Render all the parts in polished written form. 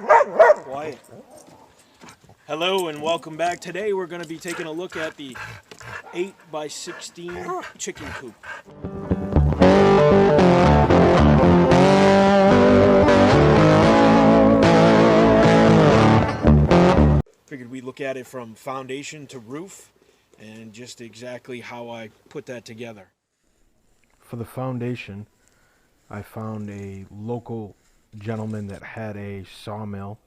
Quiet. Hello and welcome back. Today we're going to be taking a look at the 8x16 chicken coop. Figured we'd look at it from foundation to roof and just exactly how I put that together. For the foundation, I found a local gentleman that had a sawmill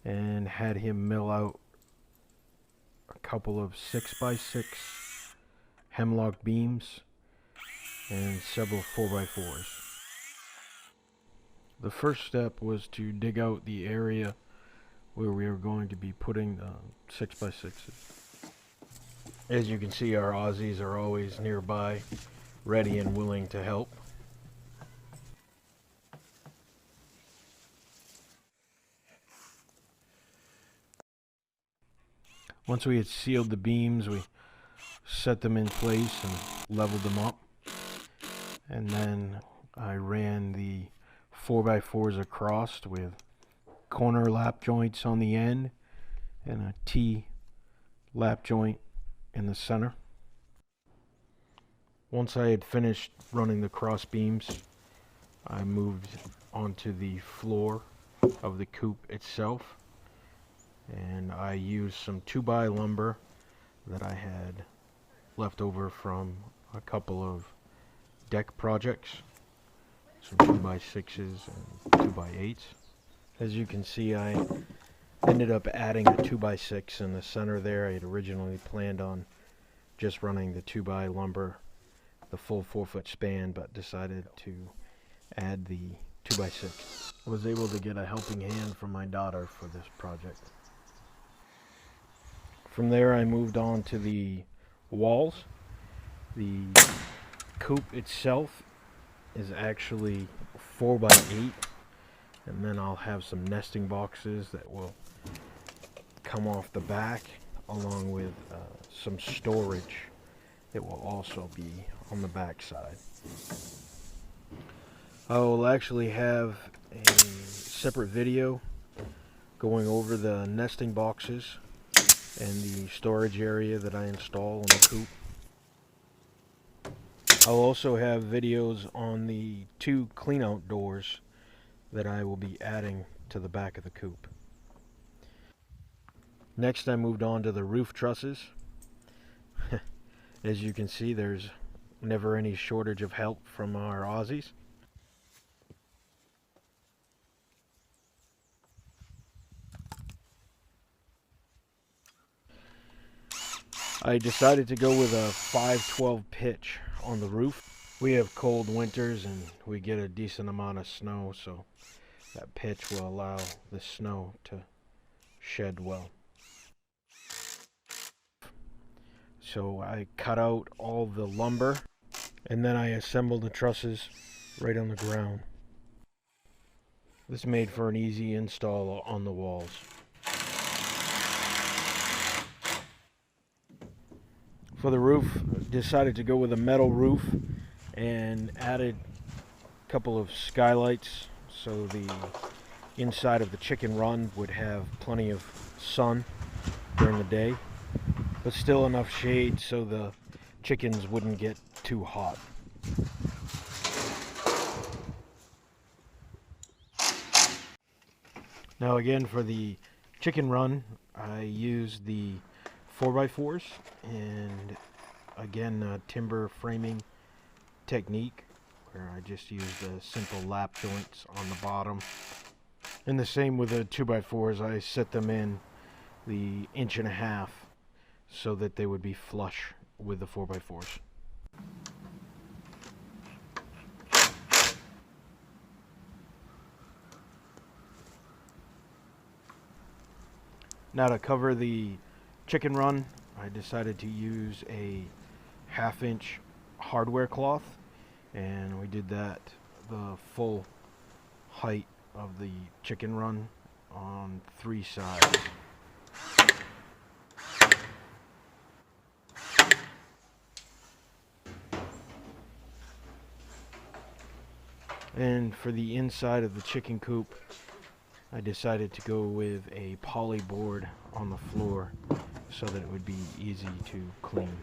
and had him mill out a couple of 6x6 hemlock beams and several 4x4s. The first step was to dig out the area where we were going to be putting the 6x6s. As you can see, our Aussies are always nearby, ready and willing to help. Once we had sealed the beams, we set them in place and leveled them up. And then I ran the 4x4s across with corner lap joints on the end and a T lap joint in the center. Once I had finished running the cross beams, I moved onto the floor of the coop itself. And I used some 2x lumber that I had left over from a couple of deck projects, some 2x6s and 2x8s. As you can see, I ended up adding a 2x6 in the center there. I had originally planned on just running the 2x lumber, the full 4-foot span, but decided to add the 2x6. I was able to get a helping hand from my daughter for this project. From there I moved on to the walls. The coop itself is actually 4x8, and then I'll have some nesting boxes that will come off the back, along with some storage that will also be on the back side. I will actually have a separate video going over the nesting boxes and the storage area that I install in the coop. I'll also have videos on the 2 clean-out doors that I will be adding to the back of the coop. Next I moved on to the roof trusses. As you can see, there's never any shortage of help from our Aussies. I decided to go with a 5/12 pitch on the roof. We have cold winters and we get a decent amount of snow, so that pitch will allow the snow to shed well. So I cut out all the lumber and then I assembled the trusses right on the ground. This made for an easy install on the walls. For the roof, decided to go with a metal roof and added a couple of skylights so the inside of the chicken run would have plenty of sun during the day, but still enough shade so the chickens wouldn't get too hot. Now again, for the chicken run, I used the 4x4s and again timber framing technique where I just used the simple lap joints on the bottom. And the same with the 2x4s, I set them in the 1.5 inch so that they would be flush with the 4x4s. Now to cover the chicken run, I decided to use a 1/2 inch hardware cloth, and we did that the full height of the chicken run on 3 sides. And for the inside of the chicken coop, I decided to go with a poly board on the floor so that it would be easy to clean.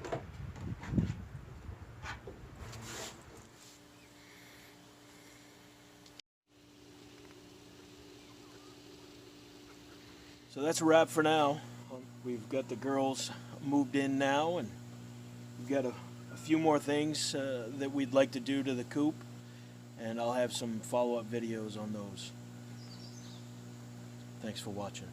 So that's a wrap for now. We've got the girls moved in now, and we've got a few more things that we'd like to do to the coop, and I'll have some follow-up videos on those. Thanks for watching.